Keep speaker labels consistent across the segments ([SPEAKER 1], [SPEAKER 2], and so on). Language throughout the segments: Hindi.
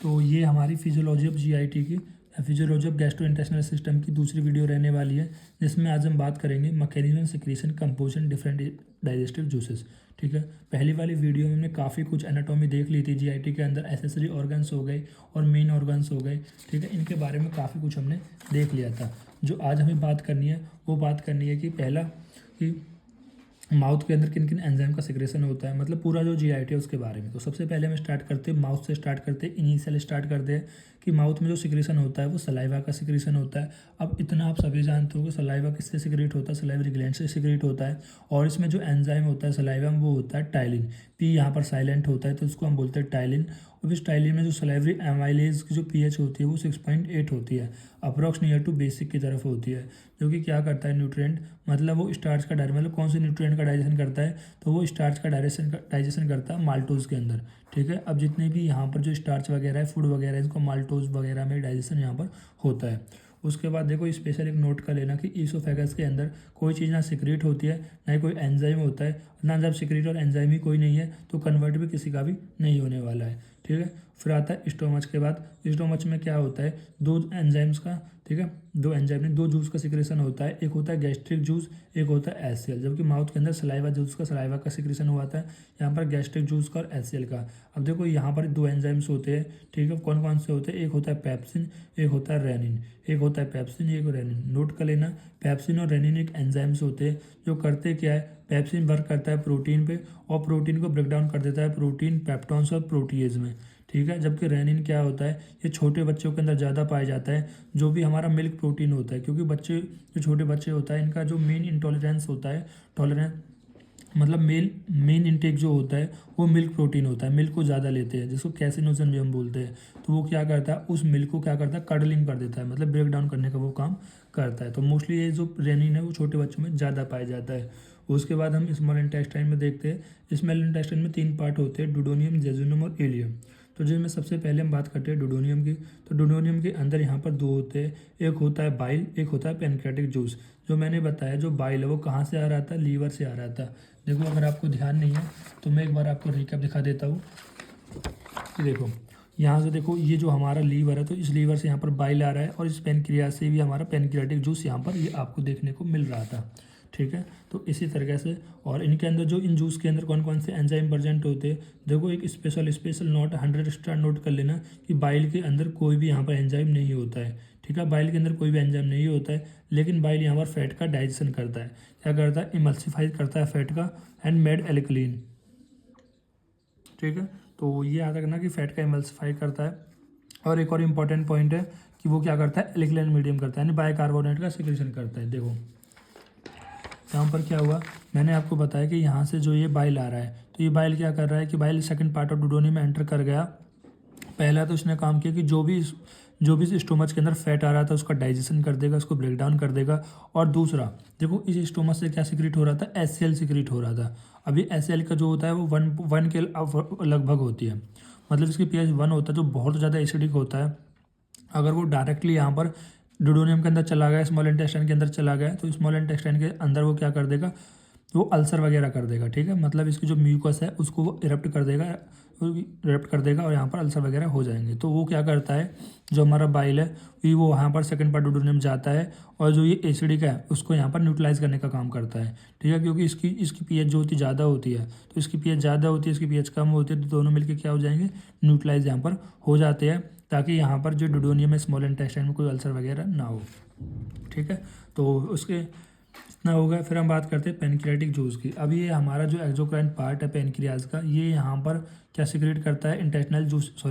[SPEAKER 1] तो ये हमारी फिजियोलॉजी ऑफ जीआईटी की फिजियोलॉजी ऑफ गैस्ट्रोइंटेस्टिनल सिस्टम की दूसरी वीडियो रहने वाली है, जिसमें आज हम बात करेंगे mechanism, secretion, composition different digestive juices. ठीक है, पहली वाली वीडियो में हमने काफ़ी कुछ एनाटॉमी देख ली थी। जीआईटी के अंदर एसेसरी ऑर्गन्स हो गए और मेन ऑर्गन्स हो गए। ठीक है, इनके बारे में काफ़ी कुछ हमने देख लिया था। जो आज हमें बात करनी है वो बात करनी है कि पहला कि माउथ के अंदर किन किन एंजाइम का सिक्रेशन होता है, मतलब पूरा जो जीआईटी है उसके बारे में। तो सबसे पहले हम स्टार्ट करते हैं माउथ से, स्टार्ट करते हैं इनिशियल स्टार्ट करते हैं कि माउथ में जो सिक्रेशन होता है वो सलाइवा का सिक्रेशन होता है। अब इतना आप सभी जानते हो कि सलाइवा किससे सिक्रेट होता है, सलाइवरी ग्लैंड से सिक्रेट होता है। और इसमें जो एंजाइम होता है सलाइवा में वो होता है टाइलिन। पी यहाँ पर साइलेंट होता है तो उसको हम बोलते हैं टाइलिन। और इस टाइलिन में जो सलाइवरी एमाइलेज की जो पीएच होती है वो 6.8 होती है, अप्रॉक्स नियर टू बेसिक की तरफ होती है। जो कि क्या करता है, न्यूट्रिएंट, मतलब वो स्टार्च का मतलब कौन से न्यूट्रिएंट का डाइजेशन करता है, तो वो स्टार्च का डाइजेशन करता है माल्टोज के अंदर। ठीक है, अब जितने भी यहाँ पर जो स्टार्च वगैरह है, फूड वगैरह है, इसको माल्टोज वगैरह में डाइजेशन यहाँ पर होता है। उसके बाद देखो स्पेशल एक नोट कर लेना कि ईसोफेगस के अंदर कोई चीज़ ना सिक्रेट होती है, ना ही कोई एंजाइम होता है। ना जब सिक्रेट और एंजाइम ही कोई नहीं है तो कन्वर्ट भी किसी का भी नहीं होने वाला है। ठीक है, फिर आता है स्टोमच के बाद। स्टोमच में क्या होता है, दो एंजाइम्स का, ठीक है, दो एंजाइम में दो जूस का सिक्रेशन होता है। एक होता है गैस्ट्रिक जूस, एक होता है एचसीएल। जबकि माउथ के अंदर सलाइवा जूस का, सलाइवा का सिक्रेशन हुआ था, यहाँ पर गैस्ट्रिक जूस का और एचसीएल का। अब देखो यहाँ पर दो एंजाइम्स होते हैं। ठीक है, कौन कौन से होते हैं, एक होता है पेप्सिन, एक होता है रेनिन। एक होता है पेप्सिन, एक रेनिन। नोट कर लेना, पेप्सिन और रेनिन एक एंजाइम्स होते हैं जो करते क्या है, पेप्सिन वर्क करता है प्रोटीन पे और प्रोटीन को ब्रेक डाउन कर देता है प्रोटीन पेप्टॉन्स और प्रोटीएज में। ठीक है, जबकि रेनिन क्या होता है, ये छोटे बच्चों के अंदर ज़्यादा पाया जाता है, जो भी हमारा मिल्क प्रोटीन होता है। क्योंकि बच्चे, जो छोटे बच्चे होता है, इनका जो मेन इंटॉलरेंस होता है, टॉलरेंस मतलब मेन इंटेक जो होता है वो मिल्क प्रोटीन होता है। मिल्क को ज़्यादा लेते हैं, जिसको कैसिनोजन भी हम बोलते हैं। तो वो क्या करता है, उस मिल्क को क्या करता है, कडलिंग कर देता है, मतलब ब्रेक डाउन करने का वो काम करता है। तो मोस्टली ये जो रेनिन है वो छोटे बच्चों में ज़्यादा पाया जाता है। उसके बाद हम स्मॉल इंटेस्टाइन में देखते हैं। स्मॉल इंटेस्टाइन में 3 पार्ट होते हैं, डुडोनियम, जेजुनम और इलियम। तो जिसमें सबसे पहले हम बात करते हैं डुडोनियम की। तो डुडोनियम के अंदर यहाँ पर दो होते हैं, एक होता है बाइल, एक होता है पैनक्रियाटिक जूस। जो मैंने बताया, जो बाइल है वो कहाँ से आ रहा था, लीवर से आ रहा था। देखो अगर आपको ध्यान नहीं है तो मैं एक बार आपको रिकैप दिखा देता हूँ कि देखो यहाँ से देखो, ये जो हमारा लीवर है तो इस लीवर से यहाँ पर बाइल आ रहा है और इस पेनक्रिया से भी हमारा पेनक्रियाटिक जूस यहाँ पर ये आपको देखने को मिल रहा था। ठीक है, तो इसी तरीके से, और इनके अंदर जो इन जूस के अंदर कौन कौन से एंजाइम प्रेजेंट होते हैं, देखो एक स्पेशल नोट 100 स्टार नोट कर लेना कि बाइल के अंदर कोई भी यहाँ पर एंजाइम नहीं होता है। ठीक है, बाइल के अंदर कोई भी एंजाइम नहीं होता है, लेकिन बाइल यहाँ पर फैट का डाइजेशन करता है। क्या करता है, इमल्सिफाई करता है फैट का एंड मेड एल्कलीन। ठीक है, तो ये याद रखना कि फैट का इमल्सिफाई करता है। और एक और इम्पॉर्टेंट पॉइंट है कि वो क्या करता है, एल्कलाइन मीडियम करता है, यानी बाइकार्बोनेट का सिक्रेशन करता है। देखो यहाँ पर क्या हुआ, मैंने आपको बताया कि यहाँ से जो ये बाइल आ रहा है, तो ये बाइल क्या कर रहा है कि बाइल सेकंड पार्ट ऑफ डुडोनियम में एंटर कर गया। पहला तो इसने काम किया कि जो भी स्टोमच के अंदर फैट आ रहा था उसका डाइजेशन कर देगा, उसको ब्रेक डाउन कर देगा। और दूसरा देखो, इस स्टोमच से क्या सिक्रीट हो रहा था, एचसीएल सिक्रीट हो रहा था। अभी एचसीएल का जो होता है वो वन के लगभग होती है, मतलब इसकी पीएच 1 होता है, जो बहुत ज़्यादा एसिडिक होता है। अगर वो डायरेक्टली यहाँ पर डुडोनियम के अंदर चला गया, स्मॉल इंटेस्टाइन के अंदर चला गया, तो स्मॉल इंटेस्टाइन के अंदर वो क्या कर देगा, वो अल्सर वगैरह कर देगा। ठीक है, मतलब इसकी जो म्यूकस है उसको वो इरप्ट कर देगा और यहाँ पर अल्सर वगैरह हो जाएंगे। तो वो क्या करता है, जो हमारा बाइल है वो यहाँ पर सेकंड पार्ट डुडोनियम जाता है और जो ये एसिडिक है उसको यहाँ पर न्यूट्रलाइज करने का काम करता है। ठीक है, क्योंकि इसकी पीएच जो होती ज़्यादा होती है, तो इसकी पीएच ज़्यादा होती है, इसकी पीएच कम होती है, तो दोनों मिलकर क्या हो जाएंगे, न्यूट्रलाइज यहाँ पर हो जाते हैं, ताकि यहाँ पर जो डुडोनियम है स्मॉल इंटेस्टाइन में कोई अल्सर वगैरह ना हो। ठीक है, तो उसके इतना हो गया। फिर हम बात करते हैं पेनक्रियाटिक जूस की। अब ये हमारा जो एक्सोक्राइन पार्ट है पेनक्रियाज का, ये यहाँ पर क्या सिक्रेट करता है,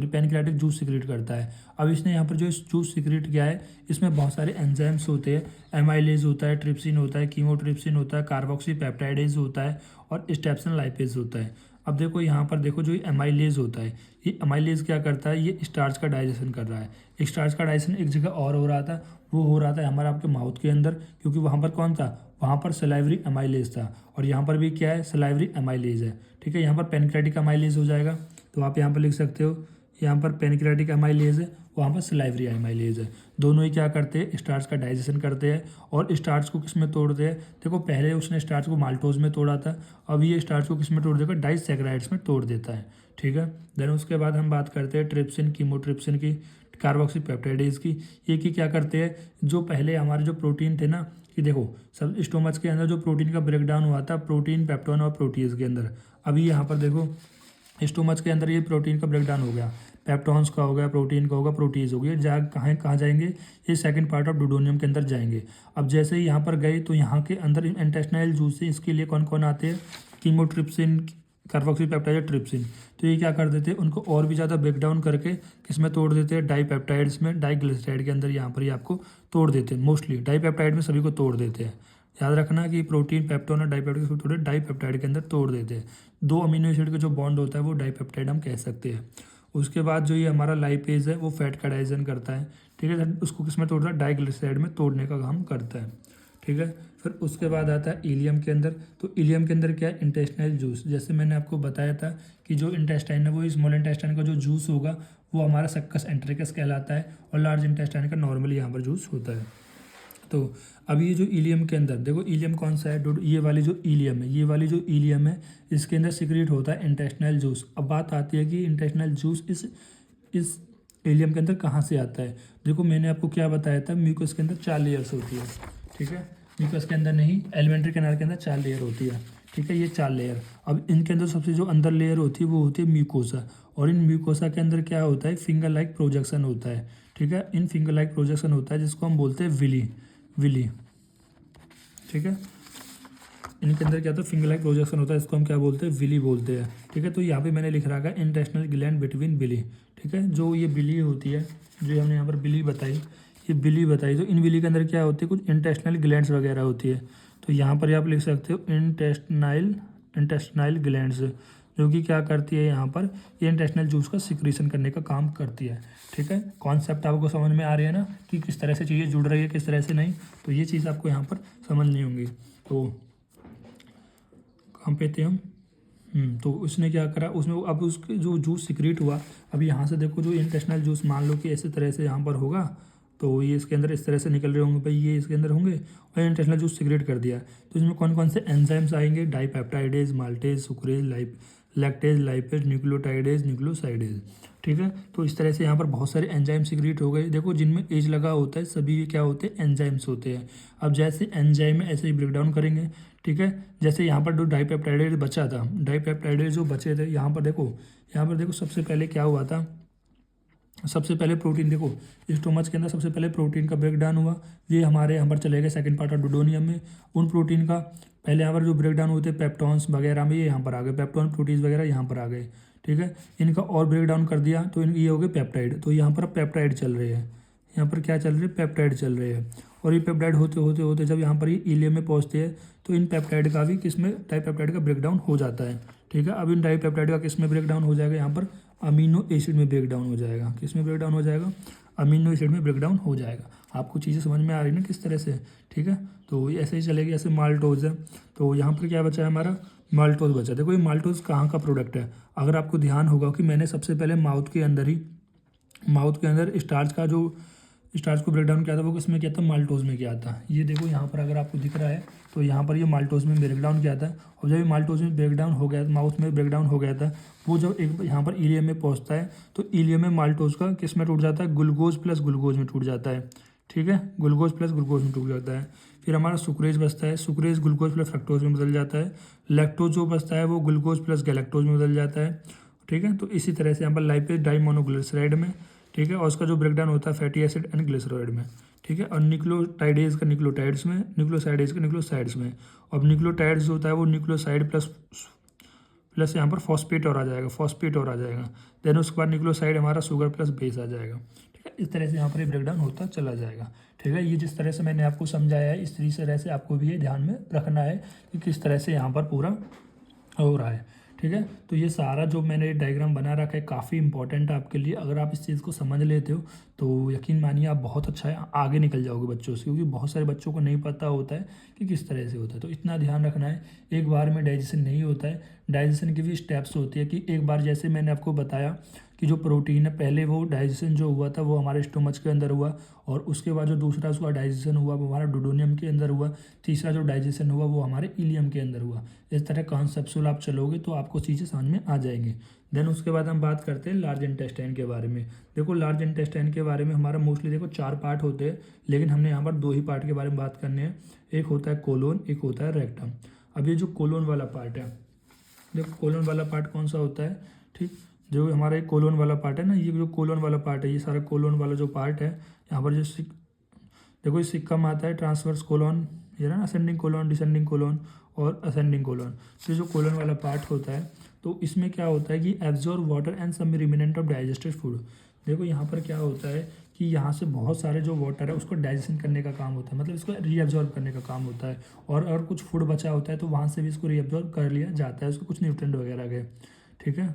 [SPEAKER 1] पेनक्रियाटिक जूस सिक्रेट करता है। अब इसने यहाँ पर जो इस जूस सिक्रेट किया है, इसमें बहुत सारे एंजाइम्स होते हैं। एमाइलेज होता है, ट्रिप्सिन होता है, कीमोट्रिप्सिन होता है, कार्बोक्सी पेप्टाइडेज होता है और स्टेप्सन लाइपेज होता है। अब देखो यहाँ पर देखो, जो एमाइलेज होता है, ये एमाइलेज क्या करता है, ये स्टार्च का डाइजेशन कर रहा है। स्टार्च का डाइजेशन एक जगह और हो रहा था, वो हो रहा था हमारा आपके माउथ के अंदर, क्योंकि वहाँ पर कौन था, वहाँ पर सलाइवरी एमाइलेज था। और यहाँ पर भी क्या है, सलाइवरी एमाइलेज है। ठीक है, यहाँ पर पेनक्रियाटिक एमाइलेज हो जाएगा, तो आप यहाँ पर लिख सकते हो, यहाँ पर पेनक्रियाटिक एमाइलेज है, वहाँ पर सलाइवरी एमाइलेज है। दोनों ही क्या करते हैं, स्टार्च का डाइजेशन करते हैं। और स्टार्च को किस में तोड़ते हैं, देखो पहले उसने स्टार्च को माल्टोज में तोड़ा था, अब ये स्टार्च को किस में तोड़ देगा, डाइसैकेराइड्स में तोड़ देता है। ठीक है। देन उसके बाद हम बात करते हैं ट्रिप्सिन, कीमोट्रिप्सिन की, कार्बोक्सीपेप्टाइडेज की। ये की क्या करते हैं, जो पहले हमारे जो प्रोटीन थे ना, कि देखो सब स्टोमच के अंदर जो प्रोटीन का ब्रेकडाउन हुआ था प्रोटीन, पेप्टोन और प्रोटीज के अंदर, अभी यहाँ पर देखो स्टोमच के अंदर ये प्रोटीन का ब्रेकडाउन हो गया, पेप्टॉन्स का हो गया, प्रोटीन का होगा, प्रोटीज हो गया, जा कहाँ जाएंगे, ये सेकंड पार्ट ऑफ डुडोनियम के अंदर जाएंगे। अब जैसे ही यहाँ पर गए तो यहाँ के अंदर इंटेस्टाइनल जूस से इसके लिए कौन कौन आते हैं, कीमोट्रिप्सिन, कार्बोक्सीपेप्टाइड, ट्रिप्सिन। तो ये क्या कर देते हैं, उनको और भी ज़्यादा ब्रेकडाउन करके किस में तोड़ देते हैं, डाईपेप्टाइड्स में, डाईग्लिसराइड के अंदर यहाँ पर ये आपको तोड़ देते हैं। मोस्टली डाईपेप्टाइड में सभी को तोड़ देते हैं। याद रखना कि प्रोटीन, पेप्टोन और डाईपेप्टाइड को थोड़े डाईपेप्टाइड के अंदर तोड़ देते हैं। दो अमीनो एसिड का जो बॉन्ड होता है वो डाईपेप्टाइड हम कह सकते हैं। उसके बाद जो ये हमारा लाइपेज है वो फैट का डाइजेशन करता है, ठीक है। उसको किस में तोड़ता है, डाईग्लिसराइड में तोड़ने का काम करता है, ठीक है। फिर उसके बाद आता है इलियम के अंदर। तो इलियम के अंदर क्या है, इंटेस्टाइनल जूस। जैसे मैंने आपको बताया था कि जो इंटेस्टाइन है वो स्मॉल इंटेस्टाइन का जो जूस होगा वो हमारा सक्कस एंटेरिकस कहलाता है, और लार्ज इंटेस्टाइन का नॉर्मली यहाँ पर जूस होता है। तो अब ये जो इलियम के अंदर देखो, इलियम कौन सा है, ये वाली जो इलियम है, ये वाली जो इलियम है इसके अंदर सीक्रेट होता है इंटेस्टिनल जूस। अब बात आती है कि इंटेस्टिनल जूस इस इलियम के अंदर कहाँ से आता है। देखो मैंने आपको क्या बताया था, म्यूकस के अंदर 4 लेयर्स होती है, ठीक है। म्यूकस के अंदर नहीं, एलिमेंट्री कैनाल के अंदर 4 लेयर होती है, ठीक है। ये 4 लेयर, अब इनके अंदर सबसे जो अंदर लेयर होती है वो होती है म्यूकोसा, और इन म्यूकोसा के अंदर क्या होता है, फिंगर लाइक प्रोजेक्शन होता है, ठीक है। इन फिंगर लाइक प्रोजेक्शन होता है जिसको हम बोलते हैं विली, ठीक है। इनके अंदर क्या होता है, फिंगर लाइक प्रोजेक्शन होता है, इसको हम क्या बोलते हैं, विली बोलते हैं, ठीक है। तो यहाँ पे मैंने लिख रखा है इंटेस्टिनल ग्लैंड बिटवीन विली, ठीक है। जो ये विली होती है, जो हमने यहाँ पर विली बताई, ये विली बताई, तो इन विली के अंदर क्या होती है, कुछ इंटेस्टिनल ग्लैंड्स वगैरह होती है। तो यहाँ पर आप लिख सकते हो इंटेस्टिनल ग्लैंड्स, जो कि क्या करती है, यहाँ पर ये इंटेस्टिनल जूस का सिक्रीशन करने का काम करती है, ठीक है। कॉन्सेप्ट आपको समझ में आ रही है ना, कि किस तरह से चीज़ें जुड़ रही है, किस तरह से नहीं। तो ये चीज़ आपको यहाँ पर समझनी होंगी। तो कहाँ पे थे हम, तो उसने क्या करा, उसमें अब उसके जो जूस सिक्रीट हुआ, अब यहाँ से देखो जो इंटेस्टिनल जूस मान लो कि ऐसे तरह से यहाँ पर होगा, तो ये इसके अंदर इस तरह से निकल रहे होंगे भाई, ये इसके अंदर होंगे, और इंटेस्टिनल जूस सिक्रेट कर दिया। तो इसमें कौन कौन से एंजाइम्स आएंगे, dipeptidase, maltase, sucrase, lactase, lipase, nucleotidase, nucleosidase, ठीक है। तो इस तरह से यहाँ पर बहुत सारे एंजाइम सिक्रेट हो गए। देखो जिनमें एज लगा होता है सभी ये क्या होते हैं, एंजाइम्स होते हैं। अब जैसे एंजाइम है ऐसे ही ब्रेक डाउन करेंगे, ठीक है। जैसे यहाँ पर जो डाईपेप्टाइडेज बचा था, डाईपेप्टाइडेज जो बचे थे, यहाँ पर देखो सबसे पहले क्या हुआ था, सबसे पहले प्रोटीन, देखो स्टोमच के अंदर सबसे पहले प्रोटीन का ब्रेकडाउन हुआ, ये हमारे यहाँ पर चले गए सेकंड पार्ट ऑफ डुडोनियम में। उन प्रोटीन का पहले यहाँ पर जो ब्रेकडाउन होते हैं पेप्टॉन्स वगैरह में, ये यहाँ पर आ गए, पेप्टॉन प्रोटीज वगैरह यहाँ पर आ गए, ठीक है। इनका और ब्रेकडाउन कर दिया तो ये हो गए पेप्टाइड। तो यहाँ पर पेप्टाइड चल रहे हैं, यहाँ पर क्या चल रहे हैं, पेप्टाइड चल रहे हैं। और ये पेप्टाइड होते होते होते जब यहाँ पर ये इलियम में पहुँचते हैं तो इन पेप्टाइड का भी किसमें, डाईपेप्टाइड का ब्रेकडाउन हो जाता है, ठीक है। अब इन डाईपेप्टाइड का किसमें ब्रेकडाउन हो जाएगा, यहाँ पर अमीनो एसिड में ब्रेकडाउन हो जाएगा। किस में ब्रेकडाउन हो जाएगा, अमीनो एसिड में ब्रेकडाउन हो जाएगा। आपको चीज़ें समझ में आ रही है ना किस तरह से, ठीक है। तो ये ऐसे ही चलेगी, ऐसे माल्टोज है। तो यहाँ पर क्या बचा है हमारा, माल्टोज बचा। देखो ये माल्टोज कहाँ का प्रोडक्ट है, अगर आपको ध्यान होगा कि मैंने सबसे पहले माउथ के अंदर स्टार्च को ब्रेक डाउन किया था, वो किसमें किया था, माल्टोज में किया था। ये देखो यहाँ पर अगर आपको दिख रहा है तो यहाँ पर ये माल्टोज में ब्रेक डाउन किया था। और जब ये माल्टोज में ब्रेक डाउन हो गया, माउथ में ब्रेक डाउन हो गया था, वो जब एक यहाँ पर इलियम में पहुँचता है तो इलियम में माल्टोज का किस में टूट जाता है, ग्लूकोज प्लस ग्लूकोज में टूट जाता है, ठीक है। ग्लूकोज प्लस ग्लूकोज में टूट जाता है। फिर हमारा सुक्रेज बचता है, सुक्रेज ग्लूकोज प्लस फ्रक्टोज में बदल जाता है। लैक्टोज जो बचता है वो ग्लूकोज प्लस गैलेक्टोज में बदल जाता है, ठीक है। तो इसी तरह से यहाँ पर लाइपेज डाइमोनोग्लिसराइड में, ठीक है। और उसका जो ब्रेकडाउन होता है फैटी एसिड एंड ग्लिसरॉइड में, ठीक है। और न्यूक्लियोटाइडेज का न्यूक्लियोटाइड्स में, न्यूक्लियोसाइडेज का न्यूक्लियोसाइड्स में। और न्यूक्लियोटाइड्स जो होता है वो न्यूक्लियोसाइड प्लस यहाँ पर फॉस्फेट और आ जाएगा, देन उसके बाद न्यूक्लियोसाइड हमारा शुगर प्लस बेस आ जाएगा, ठीक है। इस तरह से यहाँ पर ये ब्रेकडाउन होता चला जाएगा, ठीक है। ये जिस तरह से मैंने आपको समझाया है इस तरह से आपको भी ये ध्यान में रखना है कि किस तरह से यहाँ पर पूरा हो रहा है, ठीक है। तो ये सारा जो मैंने डायग्राम बना रखा है काफ़ी इंपॉर्टेंट है आपके लिए। अगर आप इस चीज़ को समझ लेते हो तो यकीन मानिए आप बहुत अच्छा है आगे निकल जाओगे बच्चों से, क्योंकि बहुत सारे बच्चों को नहीं पता होता है कि किस तरह से होता है। तो इतना ध्यान रखना है, एक बार में डाइजेशन नहीं होता है, डाइजेशन की भी स्टेप्स होती है। कि एक बार जैसे मैंने आपको बताया कि जो प्रोटीन है पहले वो डाइजेशन जो हुआ था वो हमारे स्टोमच के अंदर हुआ, और उसके बाद जो दूसरा उसका डाइजेशन हुआ वो हमारा डुडोनियम के अंदर हुआ, तीसरा जो डाइजेशन हुआ वो हमारे इलियम के अंदर हुआ। इस तरह कॉन्सेप्चुअल आप चलोगे तो आपको चीज़ें समझ में आ जाएंगी। देन उसके बाद हम बात करते हैं लार्ज इंटेस्टाइन के बारे में। देखो लार्ज इंटेस्टाइन के बारे में हमारा मोस्टली देखो 4 पार्ट होते हैं, लेकिन हमने यहाँ पर 2 ही पार्ट के बारे में बात करनी है। एक होता है कोलोन, एक होता है रेक्टम। अब ये जो कोलोन वाला पार्ट है, देखो कोलोन वाला पार्ट कौन सा होता है, ठीक, जो हमारा एक कोलोन वाला पार्ट है ना, ये जो कोलोन वाला पार्ट है, ये सारा कोलोन वाला जो पार्ट है, यहाँ पर जो देखो ये सिक्का में आता है ट्रांसवर्स कोलोन, ये ना असेंडिंग कोलोन, डिसेंडिंग कोलोन और असेंडिंग कोलोन। तो जो कोलोन वाला पार्ट होता है, तो इसमें क्या होता है कि absorb water and some remnant of digested food. देखो यहाँ पर क्या होता है कि यहाँ से बहुत सारे जो वाटर है उसको डाइजेशन करने का काम होता है, मतलब इसको रीअब्जॉर्ब करने का काम होता है। और अगर कुछ फूड बचा होता है तो वहाँ से भी इसको रीअब्जॉर्ब कर लिया जाता है, उसको कुछ न्यूट्रेंट वगैरह के, ठीक है।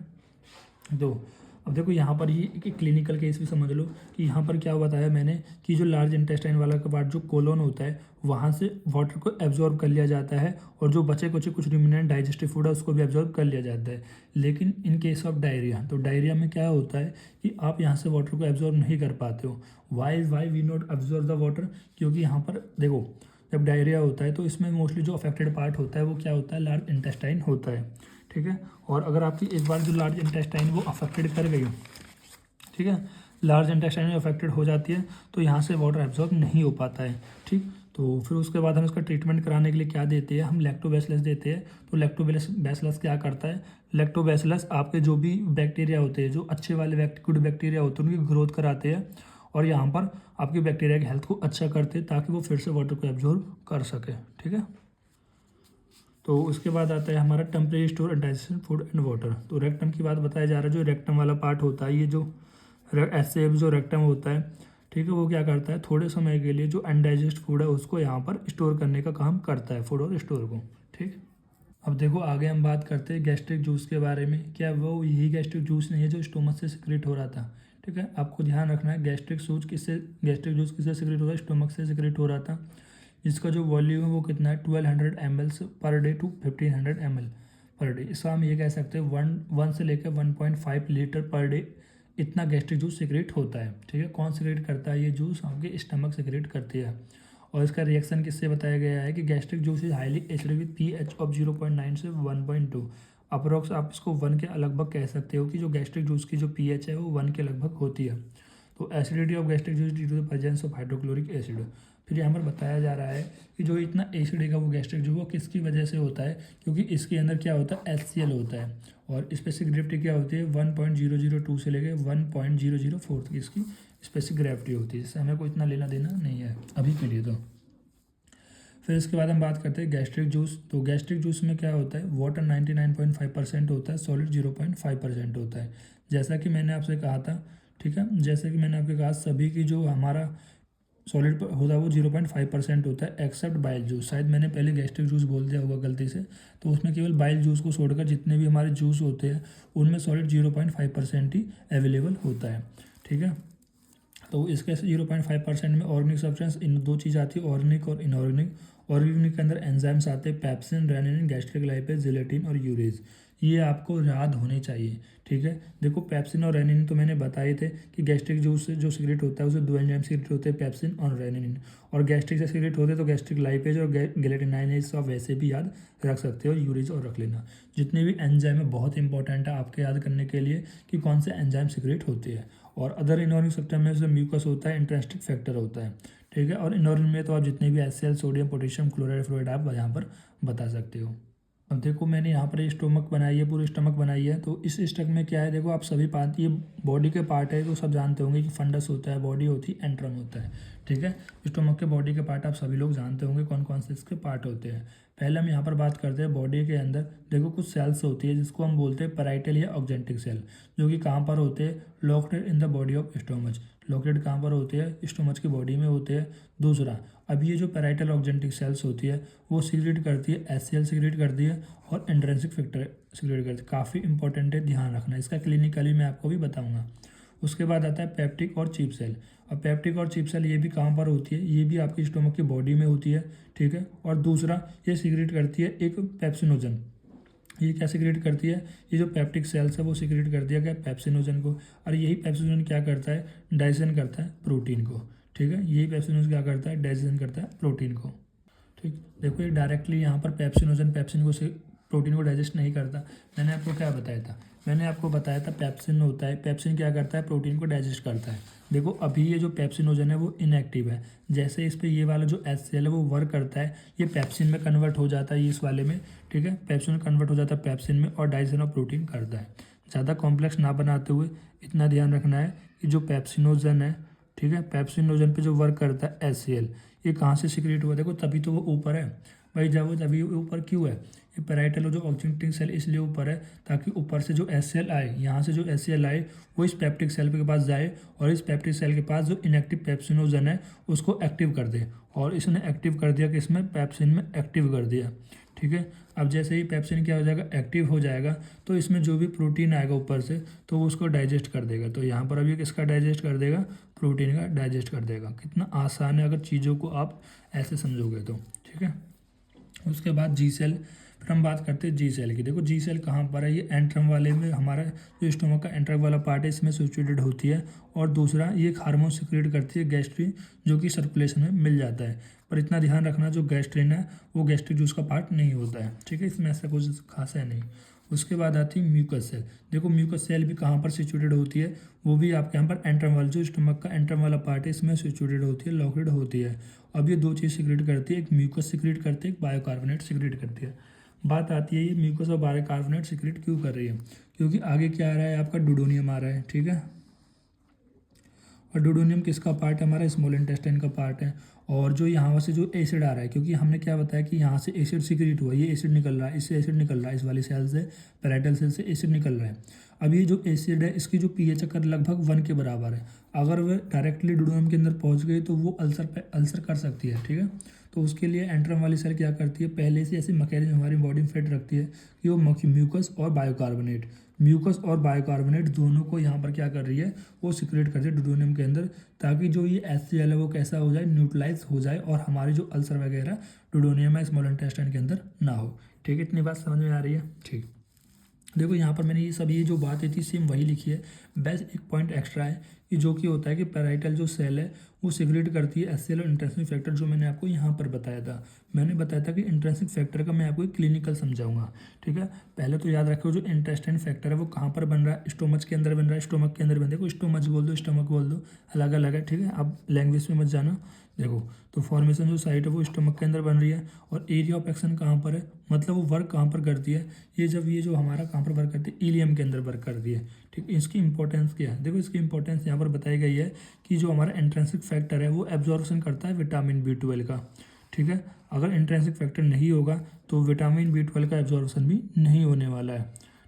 [SPEAKER 1] तो अब देखो यहाँ पर ये एक क्लिनिकल केस भी समझ लो कि यहाँ पर क्या बताया मैंने कि जो लार्ज इंटेस्टाइन वाला का पार्ट जो कोलोन होता है, वहाँ से वाटर को एब्जॉर्ब कर लिया जाता है और जो बचे कुछ रिमिनेंट डाइजेस्टिव फूड है उसको भी एब्जॉर्ब कर लिया जाता है। लेकिन इन केस ऑफ डायरिया, तो डायरिया में क्या होता है कि आप यहाँ से वाटर को एब्जॉर्ब नहीं कर पाते हो। Why we not absorb the water, क्योंकि यहाँ पर देखो जब डायरिया होता है तो इसमें मोस्टली जो अफेक्टेड पार्ट होता है वो क्या होता है, लार्ज इंटेस्टाइन होता है, ठीक है। और अगर आपकी एक बार जो लार्ज इंटेस्टाइन वो अफेक्टेड कर गई, ठीक है, लार्ज इंटेस्टाइन में अफेक्टेड हो जाती है तो यहाँ से वाटर एब्जॉर्ब नहीं हो पाता है, ठीक। तो फिर उसके बाद हम इसका ट्रीटमेंट कराने के लिए क्या देते हैं, हम लैक्टोबैसिलस देते हैं। तो लैक्टोबैसिलस क्या करता है, लैक्टोबैसिलस आपके जो भी बैक्टीरिया होते हैं, जो अच्छे वाले गुड बैक्टीरिया होते हैं, उनकी ग्रोथ कराते हैं और यहाँ पर आपकी बैक्टीरिया की हेल्थ को अच्छा करते हैं ताकि वो फिर से वाटर को एब्जॉर्ब कर सके, ठीक है। तो उसके बाद आता है हमारा temporary store digestion food and water. तो रेक्टम की बात बताया जा रहा है, जो रेक्टम वाला पार्ट होता है, ये जो ऐसे जो रेक्टम होता है, ठीक है, वो क्या करता है, थोड़े समय के लिए जो अनडाइजेस्ट फूड है उसको यहाँ पर स्टोर करने का काम करता है, फूड और स्टोर को, ठीक। अब देखो आगे हम बात करते हैं गैस्ट्रिक जूस के बारे में। क्या वो यही गैस्ट्रिक जूस नहीं है जो स्टोमक से सिक्रेट हो रहा था, ठीक है। आपको ध्यान रखना है गैस्ट्रिक जूस किससे सिक्रेट हो रहा है, स्टोमक से सिक्रेट हो रहा था। इसका जो वॉल्यूम है वो कितना है, 1200 ml per day to 1500 ml per day. इसका हम ये कह सकते हैं 1 से लेकर 1.5 लीटर पर डे इतना गैस्ट्रिक जूस सिक्रेट होता है, ठीक है। कौन सिक्रेट करता है, ये जूस आपके स्टमक सिक्रेट करती है। और इसका रिएक्शन किससे बताया गया है कि gastric juice is highly acidic with pH of 0.9 से 1.2 अप्रोक्स। आप इसको 1 के लगभग कह सकते हो कि जो गैस्ट्रिक जूस की जो पीएच है वो 1 के लगभग होती है। तो acidity of gastric juice due to the presence of hydrochloric acid. फिर यहाँ पर बताया जा रहा है कि जो इतना एसिड का वो गैस्ट्रिक जूस वो किसकी वजह से होता है, क्योंकि इसके अंदर क्या होता है, HCl होता है और स्पेसिफिक ग्रेविटी क्या होती है 1.002 से लेकर 1.004 तक इसकी स्पेसिफिक ग्रेविटी होती है, जिससे हमें कोई इतना लेना देना नहीं है अभी के लिए। तो फिर इसके बाद हम बात करते हैं गैस्ट्रिक जूस। तो गैस्ट्रिक जूस में क्या होता है, वाटर 99.5% होता है, सॉलिड 0.5% होता है। जैसा कि मैंने आपसे कहा था, ठीक है, जैसे कि मैंने आपके कहा सभी की जो हमारा सॉलिड होता है वो 0.5% होता है एक्सेप्ट बाइल जूस। शायद मैंने पहले गैस्ट्रिक जूस बोल दिया होगा गलती से, तो उसमें केवल बाइल जूस को छोड़कर जितने भी हमारे जूस होते हैं उनमें सॉलिड 0.5% ही अवेलेबल होता है, ठीक है। तो इसके 0.5% में ऑर्गेनिक सब्सटेंस, इन 2 चीज़ आती है, ऑर्गेनिक और इनऑर्गेनिक। ऑर्गेनिक के अंदर एंजाइम्स आते हैं, pepsin, rennin, gastric lipase, gelatin और यूरेज। ये आपको याद होने चाहिए, ठीक है। देखो पेप्सिन और रेनिन तो मैंने बताए थे कि गैस्ट्रिक जूस से जो सिगरेट होता है उसे 2 एंजाइम सिगरेट होते हैं, पेप्सिन और रेनिन। और गैस्ट्रिक से सिगरेट होते हैं तो गैस्ट्रिक लाइपेज और गिलेटिनाइनेज आप वैसे भी याद रख सकते हो, यूरेज और रख लेना। जितने भी एंजाइम है बहुत इंपॉर्टेंट है आपके याद करने के लिए कि कौन से एंजाइम सिगरेट होते हैं। और अदर इनऑर्गेनिक सब्सटेंस में उसमें म्यूकस होता है, इंट्रास्टिक फैक्टर होता है, ठीक है। और इनऑर्गेनिक में तो आप जितने भी HCl, sodium, potassium, chloride, fluoride आप यहाँ पर बता सकते हो। अब देखो मैंने यहाँ पर ये स्टोमक बनाई है, पूरी स्टमक बनाई है। तो इस स्टमक में क्या है, देखो आप सभी पार्ट, ये बॉडी के पार्ट है तो सब जानते होंगे कि फंडस होता है, बॉडी होती है, एंट्रम होता है, ठीक है। स्टोमक के बॉडी के पार्ट आप सभी लोग जानते होंगे कौन कौन से इसके पार्ट होते हैं। पहले हम यहाँ पर बात करते हैं बॉडी के अंदर। देखो कुछ सेल्स होती है जिसको हम बोलते हैं पैराइटल या ऑक्जेंटिक सेल, जो कि कहाँ पर होते हैं, located in the body of stomach. Located कहाँ पर होते हैं, स्टोमच की बॉडी में होते हैं। दूसरा, अब ये जो पैराइटल ऑक्जेंटिक सेल्स होती है वो सिक्रेट करती है, HCl सिक्रेट करती है और इंट्रिंसिक फैक्टर सिक्रेट करती है। काफ़ी इंपॉर्टेंट है, ध्यान रखना, इसका क्लिनिकली मैं आपको भी बताऊंगा। उसके बाद आता है पेप्टिक और चीफ सेल। और पेप्टिक और चीफ सेल ये भी कहाँ पर होती है, ये भी आपकी स्टोमक की बॉडी में होती है, ठीक है। और दूसरा, ये सिक्रेट करती है एक पेप्सिनोजन। ये क्या सिक्रेट करती है, ये जो पेप्टिक सेल्स है वो सिक्रेट करती है क्या, पेप्सिनोजन को। और यही पेप्सिनोजन क्या करता है, डाइजेशन करता है प्रोटीन को, ठीक है। यही पेप्सिनोजन क्या करता है, डाइजेशन करता है प्रोटीन को, ठीक। देखो ये डायरेक्टली यहाँ पर पेप्सिन को प्रोटीन को डाइजेस्ट नहीं करता। मैंने आपको क्या बताया था, मैंने आपको बताया था पेप्सिन होता है, पेप्सिन क्या करता है, प्रोटीन को डाइजेस्ट करता है। देखो अभी ये जो पेप्सिनोजन है वो इनएक्टिव है, जैसे इस पे ये वाला जो HCl है वो वर्क करता है, ये पेप्सिन में कन्वर्ट हो जाता है, ये इस वाले में, ठीक है, पेप्सिन में कन्वर्ट हो जाता है पेप्सिन में और डाइजेशन ऑफ प्रोटीन करता है। ज़्यादा कॉम्प्लेक्स ना बनाते हुए इतना ध्यान रखना है कि जो पेप्सिनोजन है, ठीक है, पेप्सिनोजन पे जो वर्क करता है HCl, ये कहाँ से सिक्रेट हुआ, देखो तभी तो वो ऊपर है भाई, जब वो तभी ऊपर क्यों है, ये पैराइटल जो ऑक्सीजनेटिंग सेल इसलिए ऊपर है ताकि ऊपर से जो HCl आए, यहाँ से जो HCl आए वो इस पेप्टिक सेल के पास जाए और इस पेप्टिक सेल के पास जो इनएक्टिव पेप्सिनोजन है उसको एक्टिव कर दे, और इसने एक्टिव कर दिया कि इसमें पेप्सिन में एक्टिव कर दिया, ठीक है। अब जैसे ही पेप्सिन क्या हो जाएगा, एक्टिव हो जाएगा, तो इसमें जो भी प्रोटीन आएगा ऊपर से तो वो उसको डाइजेस्ट कर देगा। तो यहाँ पर अभी किसका डाइजेस्ट कर देगा, प्रोटीन का डाइजेस्ट कर देगा। कितना आसान है अगर चीज़ों को आप ऐसे समझोगे तो, ठीक है। उसके बाद जी सेल, फिर हम बात करते हैं जी सेल की। देखो जी सेल कहाँ पर है, ये एंट्रम वाले में, हमारा जो स्टोमक का एंट्रम वाला पार्ट है इसमें सिचुएटेड होती है, और दूसरा ये एक हार्मोन सिक्रेट करती है गैस्ट्रिन, जो कि सर्कुलेशन में मिल जाता है। पर इतना ध्यान रखना जो गैस्ट्रिन है वो गैस्ट्रिक जूस का पार्ट नहीं होता है, ठीक है, इसमें ऐसा कुछ खास है नहीं। उसके बाद आती है म्यूकस सेल। देखो म्यूकस सेल भी कहाँ पर सिचुएटेड होती है, वो भी आपके यहाँ पर एंट्रम वाला जो स्टमक का एंट्रम वाला पार्ट है इसमें सिचुएटेड होती है, लोकेटेड होती है। अब ये दो चीज़ सिक्रेट करती है, एक म्यूकस सिक्रेट करती है, एक बायोकार्बोनेट सिक्रेट करती है। बात आती है ये म्यूकस और बायोकार्बोनेट सिक्रेट क्यों कर रही है, क्योंकि आगे क्या आ रहा है आपका, डुडोनियम आ रहा है, ठीक है, और डुडोनियम किसका पार्ट है, हमारा स्मॉल इंटेस्टाइन का पार्ट है। और जो यहाँ से जो एसिड आ रहा है, क्योंकि हमने क्या बताया कि यहाँ से एसिड सिक्रेट हुआ, ये एसिड निकल रहा है, इससे एसिड निकल रहा है, इस वाली सेल से, पैराइटल सेल से एसिड निकल रहा है। अब ये जो एसिड है इसकी जो पीएच का लगभग 1 के बराबर है, अगर वह डायरेक्टली डुडोनियम के अंदर पहुँच गई तो वो अल्सर कर सकती है, ठीक है। तो उसके लिए एंट्रम वाली सेल क्या करती है, पहले से ऐसी मैकेनिज्म हमारी बॉडी में फिट रखती है कि वो म्यूकस और बायोकार्बोनेट, म्यूकस और बायोकार्बोनेट दोनों को यहाँ पर क्या कर रही है, वो सिक्रेट कर रही है डुडोनियम के अंदर, ताकि जो ये HCl है वो कैसा हो जाए, न्यूट्रलाइज हो जाए, और हमारी जो अल्सर वगैरह डुडोनियम है स्मॉल इंटेस्टाइन के अंदर ना हो, ठीक है। इतनी बात समझ में आ रही है, ठीक। देखो यहाँ पर मैंने ये जो बातें थी सेम वही लिखी है, बस एक पॉइंट एक्स्ट्रा है कि जो कि होता है कि पैराइटल जो सेल है वो सिक्रेट करती है HCl और इंट्रिंसिक फैक्टर, जो मैंने आपको यहाँ पर बताया था। मैंने बताया था कि इंट्रिंसिक फैक्टर का मैं आपको एक क्लिनिकल समझाऊंगा, ठीक है। पहले तो याद रखो जो इंटेस्टाइन फैक्टर है वो कहाँ पर बन रहा है, स्टोमच के अंदर बन रहा है, स्टोमक के अंदर बन, देखो स्टोमच बोल दो, स्टोमक बोल दो, अलग अलग है, ठीक है, आप लैंग्वेज में मत जाना। देखो तो फॉर्मेशन जो साइट है वो स्टोमक के अंदर बन रही है, और एरिया ऑफ एक्शन कहाँ पर है, मतलब वो वर्क कहाँ पर करती है, ये जब ये जो हमारा कहाँ पर वर्क करती है, इलियम के अंदर वर्क करती है, ठीक। इसकी इंपॉर्टेंस क्या है, देखो इसकी इंपॉर्टेंस यहाँ पर बताई गई है कि जो हमारा इंट्रिंसिक फैक्टर है वो एब्जॉर्प्शन करता है विटामिन B12 का, ठीक है। अगर इंट्रिंसिक फैक्टर नहीं होगा तो विटामिन B12 का एब्जॉर्प्शन भी नहीं होने वाला है,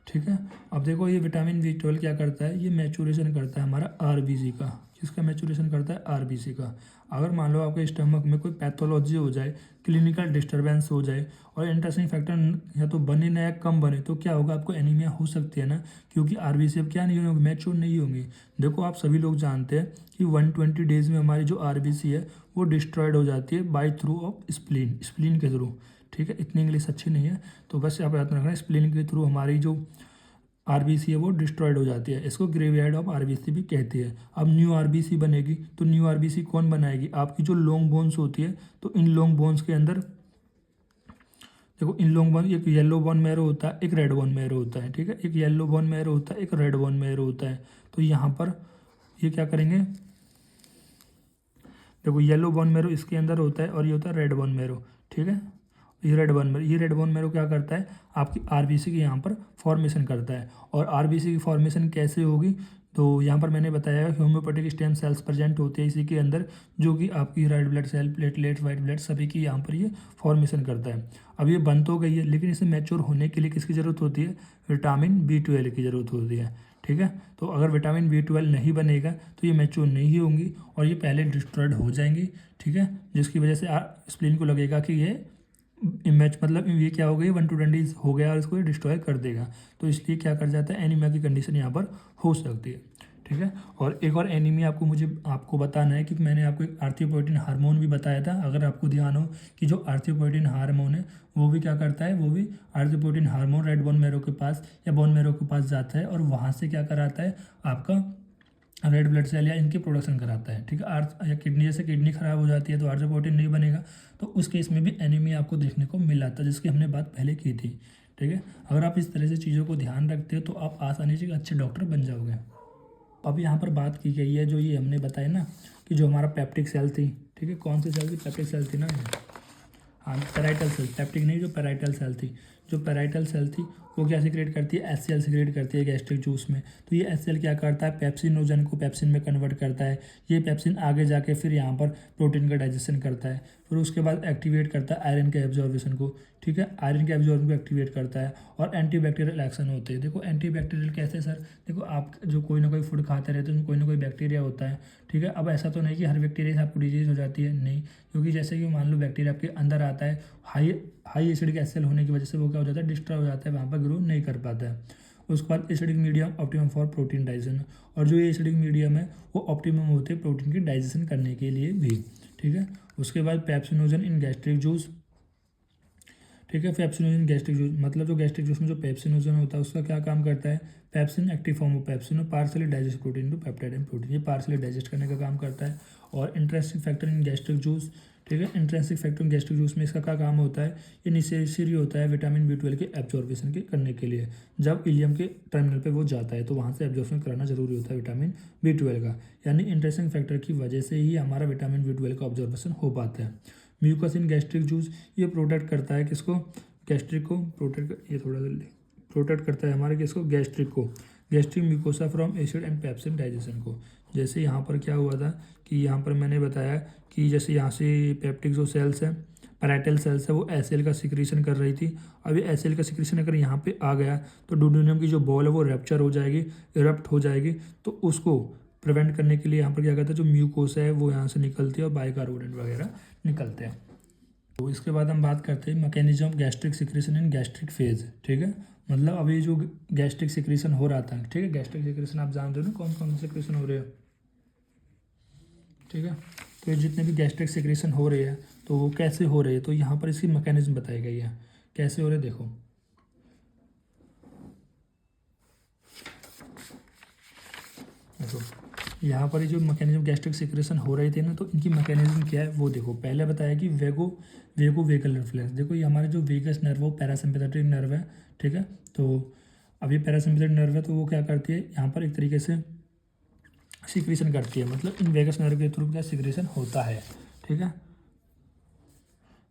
[SPEAKER 1] ठीक है। अब देखो ये विटामिन B12 क्या करता है, ये मैचुरेशन करता है हमारा RBC का, किसका मैचुरेशन करता है, RBC का। अगर मान लो आपके स्टमक में कोई पैथोलॉजी हो जाए, क्लिनिकल डिस्टर्बेंस हो जाए और इंट्रिंसिक फैक्टर या तो बने ना या कम बने, तो क्या होगा, आपको एनीमिया हो सकती है ना, क्योंकि RBC अब क्या नहीं होंगे, मैच्योर नहीं होंगी। देखो आप सभी लोग जानते हैं कि 120 डेज में हमारी जो RBC है वो डिस्ट्रॉयड हो जाती है by through of spleen, spleen के थ्रू, ठीक है। इतनी इंग्लिश अच्छी नहीं है तो बस आप याद रखना, स्प्लीन के थ्रू हमारी जो RBC है वो डिस्ट्रॉयड हो जाती है, इसको ग्रेवयार्ड ऑफ RBC भी कहती है। अब न्यू RBC बनेगी तो न्यू RBC कौन बनाएगी, आपकी जो लॉन्ग बोन्स होती है, तो इन लॉन्ग बोन्स के अंदर देखो, इन लॉन्ग बोन, एक येलो बोन मैरो होता है, एक रेड बोन मैरो होता है, ठीक है, एक येलो बोन मैरो होता है, एक रेड बोन मैरो होता है। तो यहाँ पर ये क्या करेंगे, देखो येलो बोन मैरो इसके अंदर होता है और ये होता है रेड बोन मैरो, ठीक है। ये रेड बोन मैरो क्या करता है, आपकी RBC की यहाँ पर फॉर्मेशन करता है। और RBC की फॉर्मेशन कैसे होगी, तो यहाँ पर मैंने बताया कि होम्योपैथिक स्टेम सेल्स प्रेजेंट होते हैं इसी के अंदर, जो कि आपकी red blood cell, platelet, white blood सभी की यहाँ पर ये फॉर्मेशन करता है। अब ये बन तो गई है, लेकिन इसे मैच्योर होने के लिए किसकी ज़रूरत होती है, विटामिन B12 की ज़रूरत होती है, ठीक है। तो अगर विटामिन B12 नहीं बनेगा तो ये मैच्योर नहीं होंगी और ये पहले डिस्ट्रॉयड हो जाएंगी, ठीक है, जिसकी वजह से स्प्लीन को लगेगा कि ये इमेज, मतलब ये क्या हो गई, 120 हो गया और इसको ये डिस्ट्रॉय कर देगा। तो इसलिए क्या कर जाता है, एनीमिया की कंडीशन यहाँ पर हो सकती है, ठीक है। और एक और एनीमिया आपको बताना है कि मैंने आपको एक आर्थ्रोपोएटिन हार्मोन भी बताया था, अगर आपको ध्यान हो कि जो आर्थ्रोपोएटिन हार्मोन है वो भी क्या करता है, वो भी आर्थ्रोपोएटिन हार्मोन रेड बोन मैरो के पास या बोन मैरो के पास जाता है और वहाँ से क्या कराता है, आपका रेड ब्लड सेल या इनकी प्रोडक्शन कराता है, ठीक है। आर्थ या किडनी, जैसे किडनी खराब हो जाती है तो आर्थ्रोपोएटिन नहीं बनेगा, तो उस केस में भी एनीमिया आपको देखने को मिला था, जिसकी हमने बात पहले की थी, ठीक है। अगर आप इस तरह से चीज़ों को ध्यान रखते हो तो आप आसानी से एक अच्छे डॉक्टर बन जाओगे। अब यहाँ पर बात की गई है जो ये हमने बताया ना कि जो हमारा पेप्टिक सेल थी, ठीक है, कौन सी सेल थी, पेप्टिक सेल थी ना ये। हाँ, पैराइटल सेल, पेप्टिक नहीं, जो पैराइटल सेल थी, जो पैराइटल सेल थी वो क्या सिक्रेट करती है, HCl सिक्रेट करती है गैस्ट्रिक जूस में। तो ये HCl क्या करता है, पेप्सिनोजन को पेप्सिन में कन्वर्ट करता है। ये पेप्सिन आगे जाके फिर यहाँ पर प्रोटीन का डाइजेशन करता है, फिर उसके बाद एक्टिवेट करता है आयरन के एब्जॉर्बेशन को, ठीक है, आयरन के एब्जॉर्बन को एक्टिवेट करता है। और एंटीबैक्टीरियल एक्शन होते हैं। देखो एंटीबैक्टीरियल कैसे सर, देखो आप जो कोई ना कोई फूड खाते रहते हो उसमें कोई ना कोई बैक्टीरिया होता है, ठीक है। अब ऐसा तो नहीं कि हर बैक्टीरिया से आपको डिजीज हो जाती है, नहीं, क्योंकि जैसे कि मान लो बैक्टीरिया आपके अंदर आता है, हाई एसिडिक एसिड होने की वजह से वो क्या हो जाता है, डिस्ट्रॉय हो जाता है, वहाँ पर ग्रो नहीं कर पाता है। उसके बाद acidic medium optimum for protein digestion, और जो ये एसिडिक मीडियम है वो ऑप्टिमम होते हैं प्रोटीन के डाइजेशन करने के लिए भी, ठीक है। उसके बाद पेप्सिनोजन इन गैस्ट्रिक जूस, ठीक है, पेप्सिनोजन गैस्ट्रिक जूस, मतलब जो गैस्ट्रिक जूस में जो पेप्सिनोजन होता है उसका क्या काम करता है, pepsin active form of pepsin और partially digest protein to peptide and protein, ये पार्सली डाइजेस्ट करने का काम करता है। और intrinsic factor in gastric juice, ठीक है, intrinsic factor in gastric juice में इसका क्या काम होता है, ये नेसेसरी होता है विटामिन B12 के एब्जॉर्बेशन के करने के लिए। जब इलियम के टर्मिनल पे वो जाता है तो वहाँ से एब्जॉर्बेशन कराना जरूरी होता है विटामिन B12 का, यानी इंट्रेंसिक फैक्टर की वजह से ही हमारा विटामिन B12 का ऑब्जॉर्बेशन हो पाता है। म्यूकस इन गैस्ट्रिक जूस, ये प्रोटेक्ट करता है किसको, गैस्ट्रिक को प्रोटेक्ट, ये थोड़ा जल्दी प्रोटेक्ट करता है हमारे किसको, गैस्ट्रिक को, gastric mucosa from acid and pepsin digestion को। जैसे यहाँ पर क्या हुआ था कि यहाँ पर मैंने बताया कि जैसे यहाँ से पेप्टिक जो सेल्स है, पैराइटल सेल्स है, वो HCl का सिक्रीशन कर रही थी। अब ये HCl का सिक्रीशन अगर यहाँ पे आ गया तो डुओडेनम की जो बॉल है वो रैप्चर हो जाएगी, इरप्ट हो जाएगी। तो उसको प्रिवेंट करने के लिए यहाँ पर क्या करता है, जो म्यूकोसा है वो यहाँ से निकलती है और बाइकार्बोनेट वगैरह निकलते हैं। तो इसके बाद हम बात करते हैं mechanism of gastric secretion in gastric phase, ठीक है। मतलब अभी जो गैस्ट्रिक सिक्रेशन हो रहा था, ठीक है, गैस्ट्रिक सिक्रेशन आप जानते हो ना कौन कौन से सिक्रेशन हो रहे हैं, ठीक है। तो ये जितने भी गैस्ट्रिक सिक्रेशन हो रहे हैं तो वो कैसे हो रहे हैं, तो यहाँ पर इसकी मैकेनिज्म बताई गई है कैसे हो रहे हैं। देखो यहाँ पर जो मैकेनिज्म गैस्ट्रिक सिक्रेशन हो रहे थे ना, तो इनकी मैकेनिज्म क्या है वो देखो। पहले बताया कि वेगल रिफ्लेक्स, देखो ये हमारे जो वेगस नर्व वो पैरासिम्पैथेटिक नर्व है, ठीक है। तो अब ये पैरासिम्पैथेटिक नर्व है तो वो क्या करती है, यहाँ पर एक तरीके से सिक्रेशन करती है, मतलब इन वेगस नर्व के थ्रू क्या सिक्रेशन होता है, ठीक है।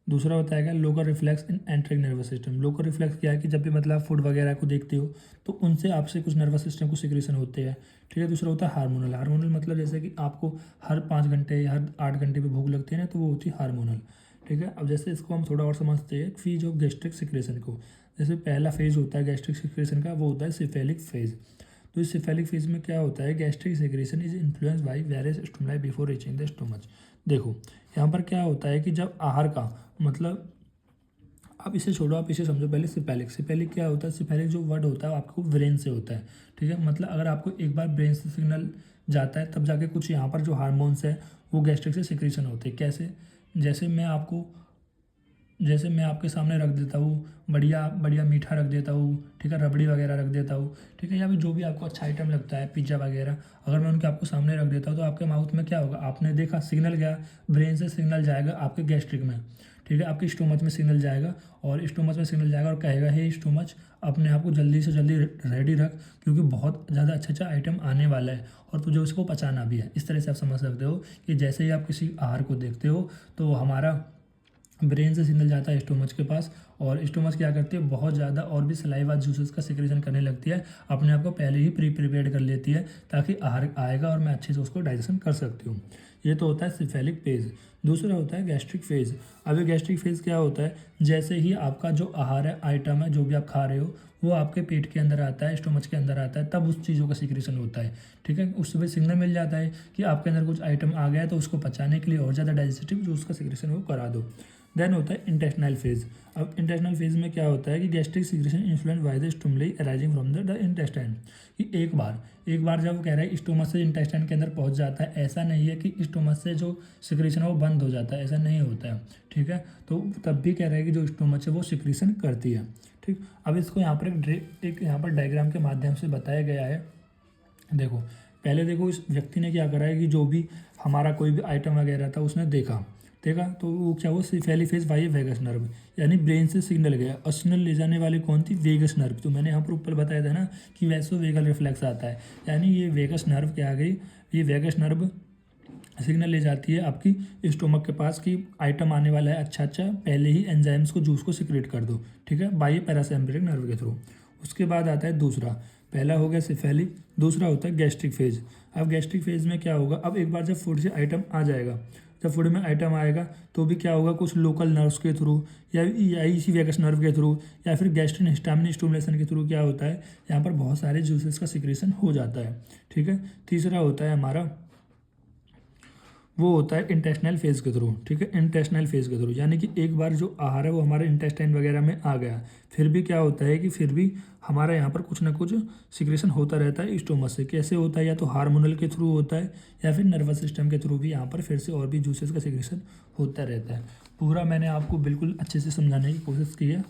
[SPEAKER 1] दूसरा बताएगा local reflex in enteric nervous system. Local reflex क्या है कि जब भी मतलब आप फूड वगैरह को देखते हो तो उनसे आपसे कुछ नर्वस सिस्टम को सिक्रेशन होते हैं, ठीक है। दूसरा होता है हार्मोनल। हार्मोनल मतलब जैसे कि आपको हर 5 घंटे या हर 8 घंटे पे भूख लगती है ना, तो वो होती है हार्मोनल, ठीक है। अब जैसे इसको हम थोड़ा और समझते हैं फेज ऑफ गैस्ट्रिक सिक्रेशन को। जैसे पहला फेज होता है गैस्ट्रिक सिक्रेशन का, वो होता है सिफेलिक फेज। तो इस सिफेलिक फेज में क्या होता है, gastric secretion is influence by various stimuli before reaching the stomach. देखो यहाँ पर क्या होता है कि जब आहार का मतलब, आप इसे छोड़ो, आप इसे समझो पहले। सिफेलिक क्या होता है, सिफेलिक जो वर्ड होता है आपको ब्रेन से होता है, ठीक है। मतलब अगर आपको एक बार ब्रेन से सिग्नल जाता है तब जाके कुछ यहाँ पर जो हार्मोन्स है वो गैस्ट्रिक से सिक्रेशन होते हैं। कैसे, जैसे मैं आपके सामने रख देता हूँ बढ़िया बढ़िया मीठा रख देता हूँ, ठीक है, रबड़ी वगैरह रख देता हूँ, ठीक है, या फिर जो भी आपको अच्छा आइटम लगता है पिज्ज़ा वगैरह, अगर मैं उनके आपको सामने रख देता हूँ तो आपके माउथ में क्या होगा, आपने देखा सिग्नल गया, ब्रेन से सिग्नल जाएगा आपके गैस्ट्रिक में, ठीक है, आपके स्टोमच में सिग्नल जाएगा, और स्टोमच में सिग्नल जाएगा और कहेगा हे स्टोमच अपने आप को जल्दी से जल्दी रेडी रख, क्योंकि बहुत ज़्यादा अच्छा अच्छा आइटम आने वाला है और तुझे उसको पचाना भी है। इस तरह से आप समझ सकते हो कि जैसे ही आप किसी आहार को देखते हो तो हमारा ब्रेन से सिग्नल जाता है स्टोमच के पास, और स्टोमच क्या करती है, बहुत ज़्यादा और भी सलाइवा जूसेस का सिक्रेशन करने लगती है, अपने आप को पहले ही प्रिपेयर कर लेती है ताकि आहार आएगा और मैं अच्छे से उसको डाइजेशन कर सकती हूँ। ये तो होता है सिफेलिक फेज। दूसरा होता है गैस्ट्रिक फेज। अब ये गैस्ट्रिक फेज क्या होता है, जैसे ही आपका जो आहार है, आइटम है, जो भी आप खा रहे हो वो आपके पेट के अंदर आता है, स्टोमच के अंदर आता है, तब उस चीज़ों का सिक्रेशन होता है, ठीक है। उस समय सिग्नल मिल जाता है कि आपके अंदर कुछ आइटम आ गया है, तो उसको पचाने के लिए और ज़्यादा डाइजेस्टिव जो उसका सिक्रेशन वो करा दो। देन होता है इंटेस्टाइनल फेज। अब इंटेस्टाइनल फेज में क्या होता है कि gastric secretion influence by the stimuli arising from the intestine, कि एक बार जब वो कह रहा है स्टोमच से इंटेस्टाइन के अंदर पहुंच जाता है, ऐसा नहीं है कि स्टोमच से जो सिक्रेशन है वो बंद हो जाता है, ऐसा नहीं होता है, ठीक है। तो तब भी कह रहा है कि जो स्टोमच है वो सिक्रेशन करती है, ठीक। अब इसको यहाँ पर एक यहाँ पर डायग्राम के माध्यम से बताया गया है। देखो पहले देखो इस व्यक्ति ने क्या करा है कि जो भी हमारा कोई भी आइटम वगैरह था उसने देखा, देखा तो वो क्या हुआ, पहली फेज वाई वेगस नर्व, यानी ब्रेन से सिग्नल गया और सिग्नल ले जाने वाली कौन थी, वेगस नर्व। तो मैंने यहाँ पर ऊपर बताया था ना कि वैसो वेगल रिफ्लेक्स आता है, यानी ये वेगस नर्व क्या आ गई, ये वेगस नर्व सिग्नल ले जाती है आपकी स्टोमक के पास कि आइटम आने वाला है, अच्छा पहले ही एंजाइम्स को जूस को सिक्रेट कर दो, ठीक है, बाई पैरासिम्पेटिक नर्व के थ्रू। उसके बाद आता है दूसरा, पहला हो गया सिफेलिक, दूसरा होता है गैस्ट्रिक फेज। अब गैस्ट्रिक फेज में क्या होगा, अब एक बार जब फूड से आइटम आ जाएगा, जब फूड में आइटम आएगा तो भी क्या होगा, कुछ लोकल नर्व्स के थ्रू या इसी वेगस नर्व के थ्रू या फिर गैस्ट्रिन हिस्टामिन स्टिमुलेशन के थ्रू क्या होता है, यहाँ पर बहुत सारे जूसेस का सिक्रेशन हो जाता है, ठीक है। तीसरा होता है हमारा, वो होता है इंटेस्टाइनल फेज के थ्रू, ठीक है, इंटेस्टाइनल फेज के थ्रू, यानी कि एक बार जो आहार है वो हमारे इंटेस्टाइन वगैरह में आ गया, फिर भी क्या होता है कि फिर भी हमारा यहाँ पर कुछ ना कुछ सिक्रेशन होता रहता है स्टोमक से। कैसे होता है, या तो हार्मोनल के थ्रू होता है या फिर नर्वस सिस्टम के थ्रू भी यहाँ पर फिर से और भी जूसेस का सिक्रेशन होता रहता है। पूरा मैंने आपको बिल्कुल अच्छे से समझाने की कोशिश की है।